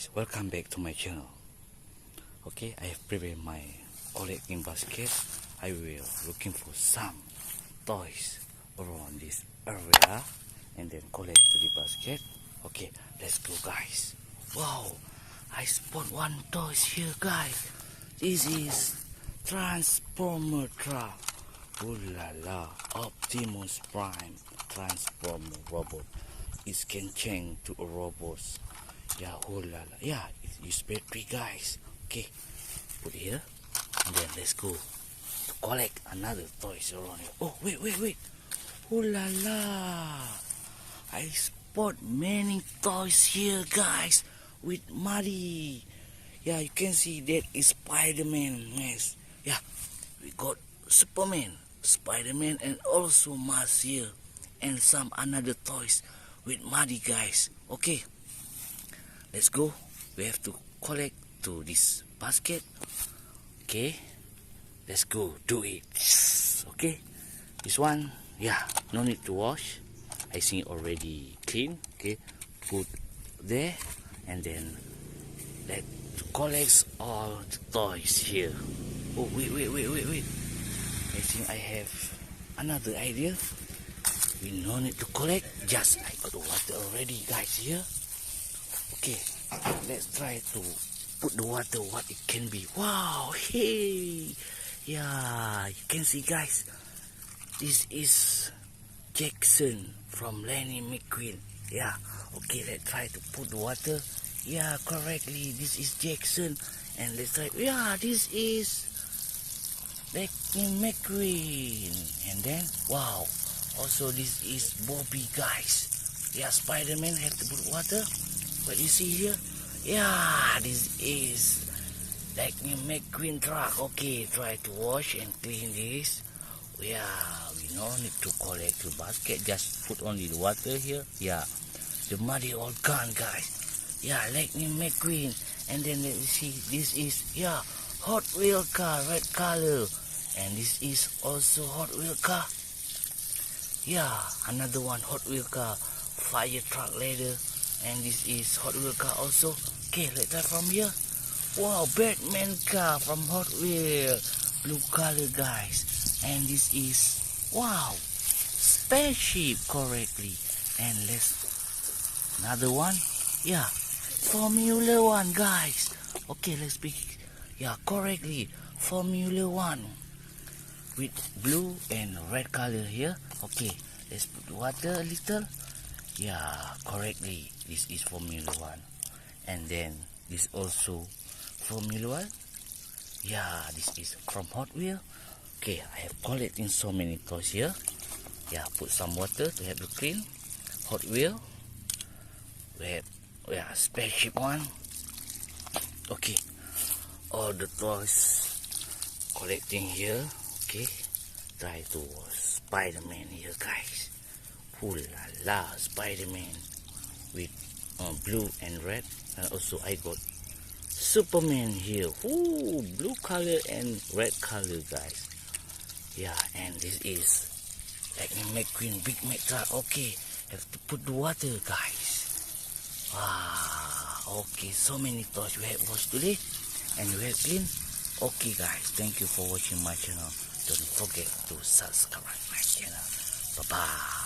guys, welcome back to my channel. Okay, I have prepared my collecting basket. I will looking for some toys around this area and then collect to the basket. Okay, let's go guys. Wow, I spot one toys here guys. This is Transformer Truck. Ooh la la, Optimus Prime Transformer robot. It can change to a robot. Yeah, oh la la. Yeah, use battery guys. Okay, put here and then let's go to collect another toys around here. Oh wait. Oh la la. I spot many toys here guys with muddy. Yeah, you can see that is Spiderman. Yes. Yeah, we got Superman, Spiderman, and also Mars here, and some another toys with muddy guys. Okay, let's go. We have to collect to this basket. Okay, let's go do it. Okay, this one, yeah, no need to wash. I think already clean. Okay, put there and then let's collect all the toys here. Oh wait. I think I have another idea. We no need to collect, just I got water already guys here. Okay, let's try to put the water what it can be. Wow, hey, yeah, you can see guys, this is Jackson from Mcqueen. Yeah, okay, let's try to put the water. Yeah, correctly, this is Jackson. And let's try, yeah, this is Mcqueen. And then, wow, also this is Bobby guys. Yeah, Spiderman have to put water. What you see here? Yeah, this is Mcqueen truck. Okay, try to wash and clean this. Yeah, we no need to collect the basket, just put only the water here. Yeah, the muddy all gone guys. Yeah, Mcqueen. And then let me see, this is, yeah, Hot Wheel car, red color. And this is also Hot Wheel car. Yeah, another one Hot Wheel car, fire truck leather. And this is Hot Wheel car also. Okay, let's try from here. Wow, Batman car from Hot Wheel, blue color guys. And this is, wow, spaceship correctly. And let's, another one, yeah, Formula One guys. Okay, let's pick, yeah, correctly, Formula One with blue and red color here. Okay, let's put the water a little. Yeah, correctly, this is Formula One. And then this also Formula One. Yeah, this is from Hot Wheel. Okay, I have collecting so many toys here. Yeah, put some water to have it clean. Hot Wheel. We have, yeah, spaceship one. Okay, all the toys collecting here. Okay, try to Spiderman here guys. Ooh la la, Spiderman with blue and red. And also I got Superman here. Ooh, blue color and red color guys. Yeah, and this is Mcqueen Big Mac truck. Okay, have to put the water guys. Wow, okay, so many toys we have watched today and we have clean. Okay guys, thank you for watching my channel. Don't forget to subscribe my channel. Bye bye.